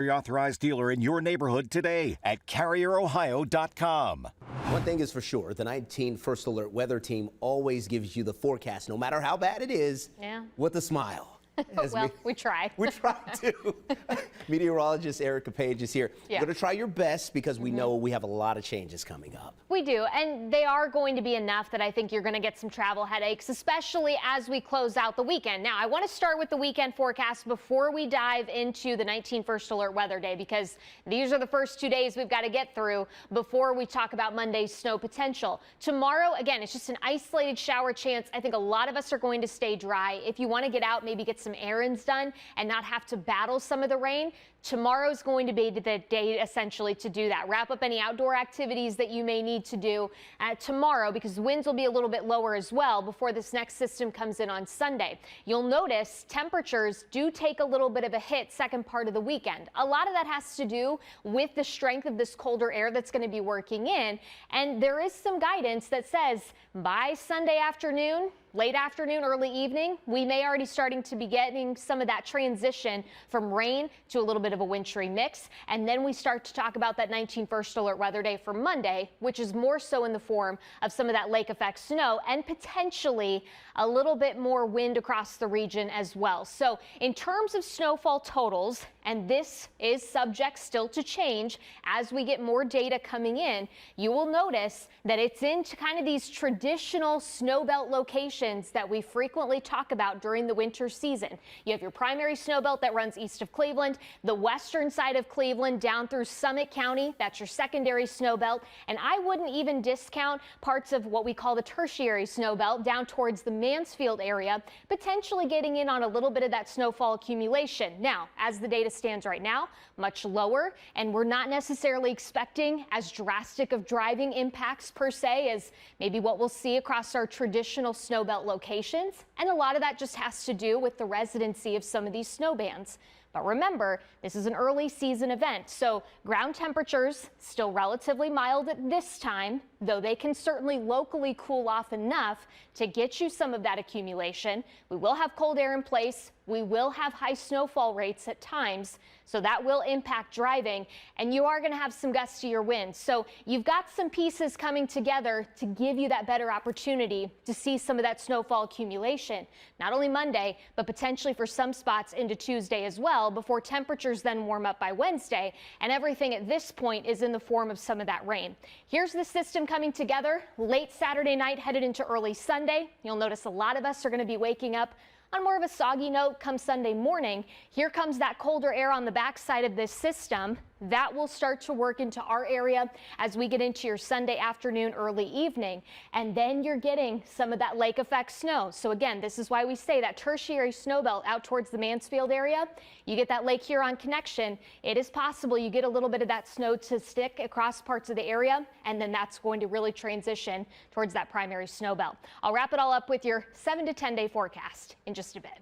Your authorized dealer in your neighborhood today at CarrierOhio.com. One thing is for sure, the 19 First Alert weather team always gives you the forecast, no matter how bad it is, with a smile. Well, we try. We try to. Meteorologist Erica Page is here. You're going to try your best because we know we have a lot of changes coming up. We do, and they are going to be enough that I think you're going to get some travel headaches, especially as we close out the weekend. Now, I want to start with the weekend forecast before we dive into the 19 First Alert weather day, because these are the first 2 days we've got to get through before we talk about Monday's snow potential. Tomorrow, again, it's just an isolated shower chance. I think a lot of us are going to stay dry. If you want to get out, maybe get some errands done and not have to battle some of the rain, tomorrow's going to be the day essentially to do that. Wrap up any outdoor activities that you may need to do tomorrow, because winds will be a little bit lower as well before this next system comes in on Sunday. You'll notice temperatures do take a little bit of a hit second part of the weekend. A lot of that has to do with the strength of this colder air that's going to be working in, and there is some guidance that says by Sunday afternoon, late afternoon, early evening, we may already starting to be getting some of that transition from rain to a little bit of a wintry mix. And then we start to talk about that 19 First Alert weather day for Monday, which is more so in the form of some of that lake effect snow and potentially a little bit more wind across the region as well. So in terms of snowfall totals, and this is subject still to change as we get more data coming in, you will notice that it's into kind of these traditional snow belt locations that we frequently talk about during the winter season. You have your primary snow belt that runs east of Cleveland, the western side of Cleveland down through Summit County. That's your secondary snow belt. And I wouldn't even discount parts of what we call the tertiary snow belt down towards the Mansfield area, potentially getting in on a little bit of that snowfall accumulation. Now, as the data stands right now, much lower, and we're not necessarily expecting as drastic of driving impacts per se as maybe what we'll see across our traditional snow belt locations. And a lot of that just has to do with the residency of some of these snow bands. But remember, this is an early season event, so ground temperatures still relatively mild at this time, though they can certainly locally cool off enough to get you some of that accumulation. We will have cold air in place. We will have high snowfall rates at times, so that will impact driving, and you are going to have some gustier winds. So you've got some pieces coming together to give you that better opportunity to see some of that snowfall accumulation, not only Monday, but potentially for some spots into Tuesday as well, before temperatures then warm up by Wednesday, and everything at this point is in the form of some of that rain. Here's the system coming together late Saturday night, headed into early Sunday. You'll notice a lot of us are going to be waking up on more of a soggy note come Sunday morning. Here comes that colder air on the backside of this system. That will start to work into our area as we get into your Sunday afternoon, early evening. And then you're getting some of that lake effect snow. So again, this is why we say that tertiary snow belt out towards the Mansfield area, you get that Lake Huron connection. It is possible you get a little bit of that snow to stick across parts of the area, and then that's going to really transition towards that primary snow belt. I'll wrap it all up with your 7 to 10 day forecast in just a bit.